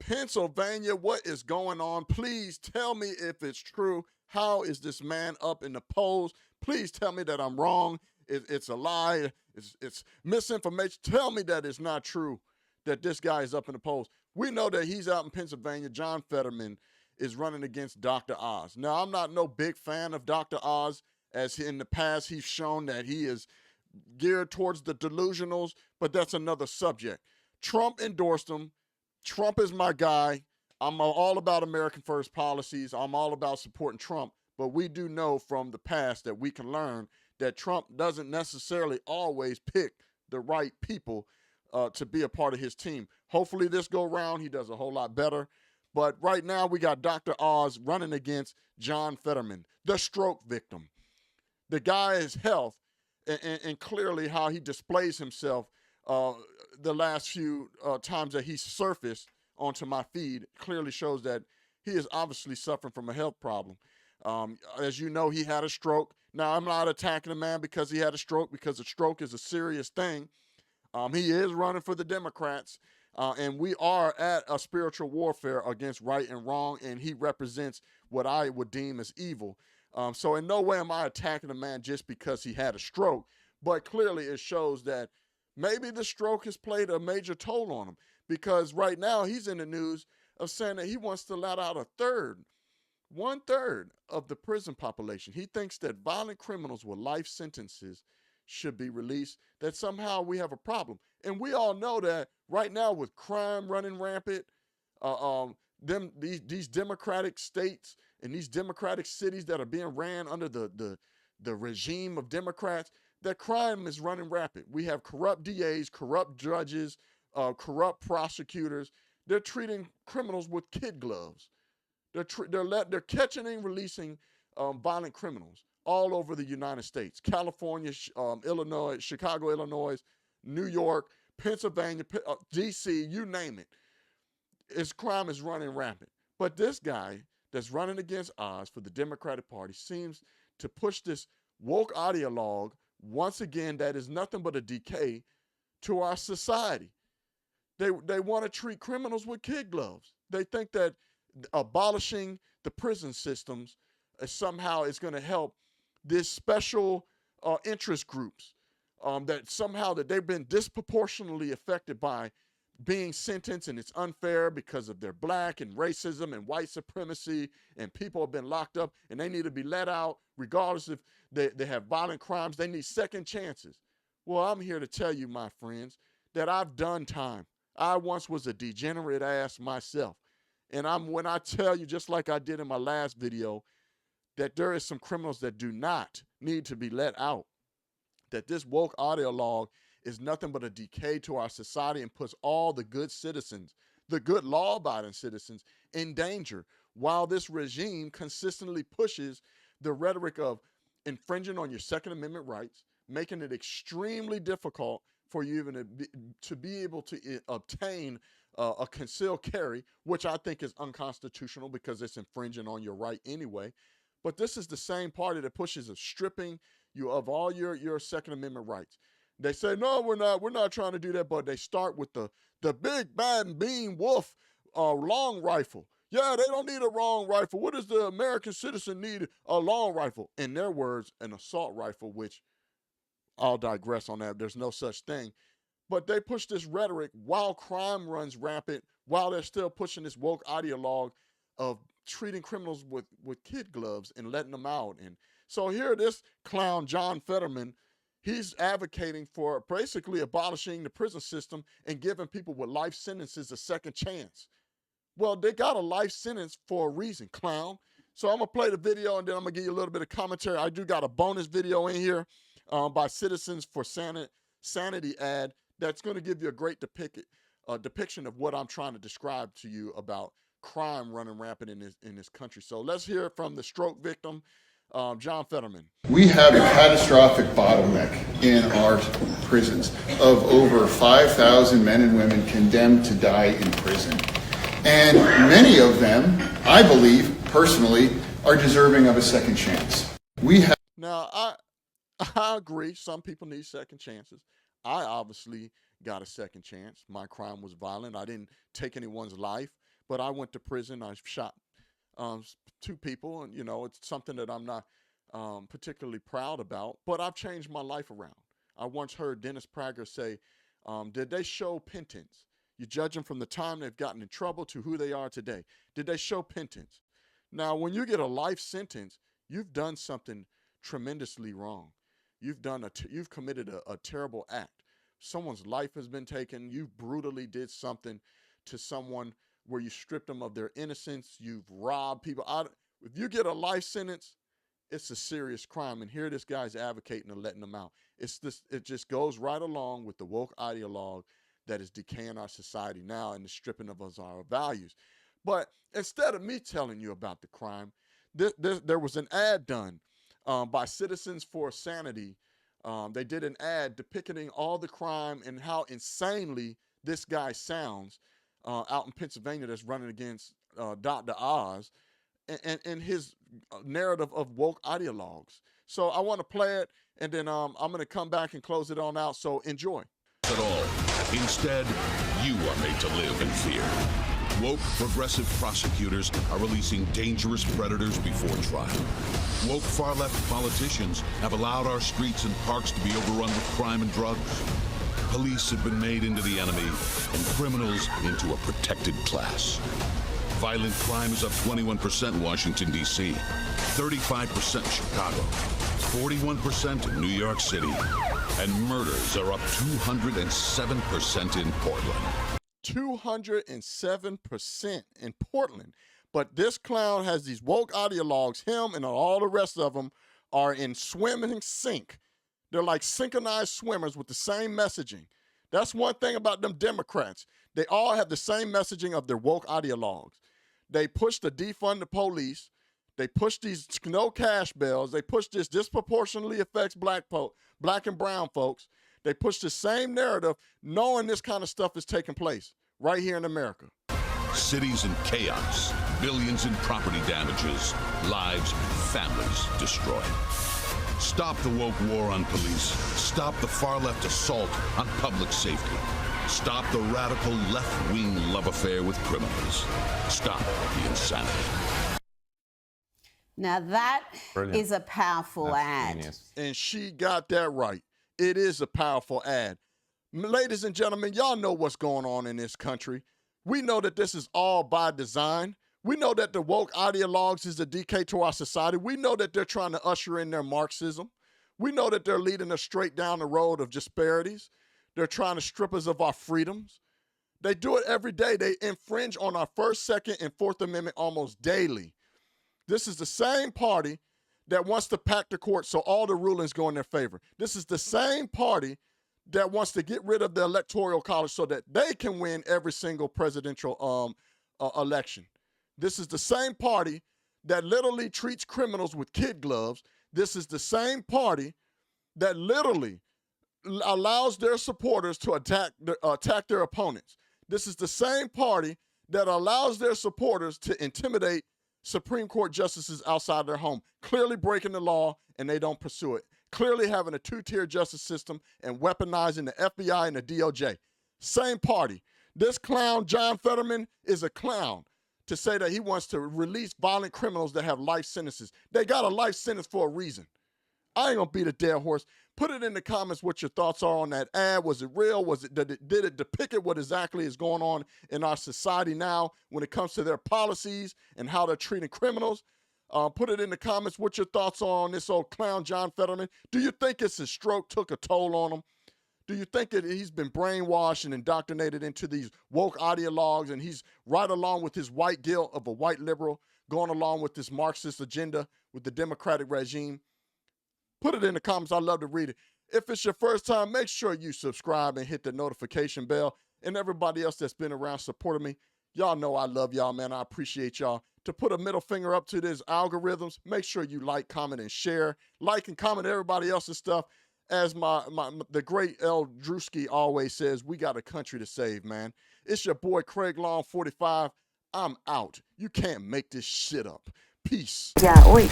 Pennsylvania, what is going on? Please tell me if it's true. How is this man up in the polls? Please tell me that I'm wrong. It's a lie. It's misinformation. Tell me that it's not true that this guy is up in the polls. We know that he's out in Pennsylvania. John Fetterman is running against Dr. Oz. Now, I'm not no big fan of Dr. Oz, as in the past he's shown that he is geared towards the delusionals, but that's another subject. Trump endorsed him. Trump is my guy. I'm all about American first policies. I'm all about supporting Trump. But we do know from the past that we can learn that Trump doesn't necessarily always pick the right people to be a part of his team. Hopefully this go round he does a whole lot better. But right now we got Dr. Oz running against John Fetterman, the stroke victim. The guy's health and clearly how he displays himself the last few times that he's surfaced onto my feed clearly shows that he is obviously suffering from a health problem. As you know, he had a stroke. Now, I'm not attacking the man because he had a stroke, because a stroke is a serious thing. He is running for the Democrats, and we are at a spiritual warfare against right and wrong, and he represents what I would deem as evil. So in no way am I attacking the man just because he had a stroke, but clearly it shows that maybe the stroke has played a major toll on him, because right now he's in the news of saying that he wants to let out a third, 1/3 of the prison population. He thinks that violent criminals with life sentences should be released, that somehow we have a problem. And we all know that right now with crime running rampant, these democratic states and these democratic cities that are being ran under the regime of Democrats, that crime is running rapid. We have corrupt DAs, corrupt judges, corrupt prosecutors. They're treating criminals with kid gloves. They're catching and releasing violent criminals all over the United States. California, Illinois, Chicago, Illinois, New York, Pennsylvania, D.C., you name it. Crime is running rampant. But this guy that's running against Oz for the Democratic Party seems to push this woke ideologue once again that is nothing but a decay to our society. They want to treat criminals with kid gloves. They think that abolishing the prison systems somehow is going to help this special interest groups that somehow that they've been disproportionately affected by being sentenced, and it's unfair because of their black and racism and white supremacy, and people have been locked up and they need to be let out regardless if they have violent crimes. They need second chances. Well, I'm here to tell you, my friends, that I've done time. I once was a degenerate ass myself. And when I tell you, just like I did in my last video, that there is some criminals that do not need to be let out, that this woke ideologue is nothing but a decay to our society and puts all the good citizens, the good law-abiding citizens, in danger, while this regime consistently pushes the rhetoric of infringing on your Second Amendment rights, making it extremely difficult for you even to be able to obtain a concealed carry, which I think is unconstitutional because it's infringing on your right anyway. But this is the same party that pushes a stripping you of all your Second Amendment rights. They say, no, we're not trying to do that, but they start with the big bad bean wolf long rifle. Yeah, they don't need a long rifle. What does the American citizen need? A long rifle. In their words, an assault rifle, which I'll digress on that. There's no such thing. But they push this rhetoric while crime runs rampant, while they're still pushing this woke ideologue of treating criminals with kid gloves and letting them out. And so here, this clown, John Fetterman, he's advocating for basically abolishing the prison system and giving people with life sentences a second chance. Well, they got a life sentence for a reason, clown. So I'm going to play the video, and then I'm going to give you a little bit of commentary. I do got a bonus video in here by Citizens for Sanity ad that's going to give you a great depiction of what I'm trying to describe to you about crime running rampant in this country. So let's hear from the stroke victim, John Fetterman. We have a catastrophic bottleneck in our prisons of over 5,000 men and women condemned to die in prison. And many of them, I believe, personally, are deserving of a second chance. Now, I agree. Some people need second chances. I obviously got a second chance. My crime was violent. I didn't take anyone's life, but I went to prison. I shot two people, and it's something that I'm not particularly proud about. But I've changed my life around. I once heard Dennis Prager say, "Did they show penance? You judge them from the time they've gotten in trouble to who they are today. Did they show penance?" Now, when you get a life sentence, you've done something tremendously wrong. You've committed a terrible act. Someone's life has been taken. You brutally did something to someone where you stripped them of their innocence. You've robbed people. If you get a life sentence, it's a serious crime. And here this guy's advocating and letting them out. It just goes right along with the woke ideologue that is decaying our society now and the stripping of us our values. But instead of me telling you about the crime, there was an ad done by Citizens for Sanity. They did an ad depicting all the crime and how insanely this guy sounds out in Pennsylvania that's running against Dr. Oz and his narrative of woke ideologues. So I want to play it, and then I'm going to come back and close it on out. So enjoy. At all. Instead, you are made to live in fear. Woke progressive prosecutors are releasing dangerous predators before trial. Woke far-left politicians have allowed our streets and parks to be overrun with crime and drugs. Police have been made into the enemy and criminals into a protected class. Violent crime is up 21% in Washington, D.C., 35% in Chicago, 41% in New York City, and murders are up 207% in Portland. 207% in Portland. But this clown has these woke ideologues, him and all the rest of them are in swimming sync. They're like synchronized swimmers with the same messaging. That's one thing about them Democrats. They all have the same messaging of their woke ideologues. They push the defund the police. They push these no cash bills. They push this disproportionately affects black and brown folks. They push the same narrative knowing this kind of stuff is taking place right here in America. Cities in chaos, billions in property damages, lives, families destroyed. Stop the woke war on police. Stop the far-left assault on public safety. Stop the radical left-wing love affair with criminals. Stop the insanity. Now that Brilliant. is a powerful ad. Genius. And she got that right. It is a powerful ad. Ladies and gentlemen, y'all know what's going on in this country. We know that this is all by design. We know that the woke ideologues is a decay to our society. We know that they're trying to usher in their Marxism. We know that they're leading us straight down the road of disparities. They're trying to strip us of our freedoms. They do it every day. They infringe on our First, Second, and Fourth Amendment almost daily. This is the same party that wants to pack the court so all the rulings go in their favor. This is the same party that wants to get rid of the Electoral College so that they can win every single presidential election. This is the same party that literally treats criminals with kid gloves. This is the same party that literally allows their supporters to attack their opponents. This is the same party that allows their supporters to intimidate Supreme Court justices outside their home, clearly breaking the law, and they don't pursue it. Clearly having a two-tier justice system and weaponizing the FBI and the DOJ. Same party. This clown, John Fetterman, is a clown to say that he wants to release violent criminals that have life sentences. They got a life sentence for a reason. I ain't gonna beat a dead horse. Put it in the comments what your thoughts are on that ad. Was it real? Did it depict what exactly is going on in our society now when it comes to their policies and how they're treating criminals? Put it in the comments what your thoughts are on this old clown John Fetterman. Do you think his stroke took a toll on him? Do you think that he's been brainwashed and indoctrinated into these woke ideologues and he's right along with his white guilt of a white liberal going along with this Marxist agenda with the democratic regime? Put it in the comments. I'd love to read it. If it's your first time, make sure you subscribe and hit the notification bell. And everybody else that's been around supporting me, y'all know I love y'all, man. I appreciate y'all. To put a middle finger up to these algorithms, make sure you like, comment, and share. Like and comment everybody else's stuff. As the great El Drewski always says, we got a country to save, man. It's your boy Craig Long 45. I'm out. You can't make this shit up. Peace. Yeah, oi.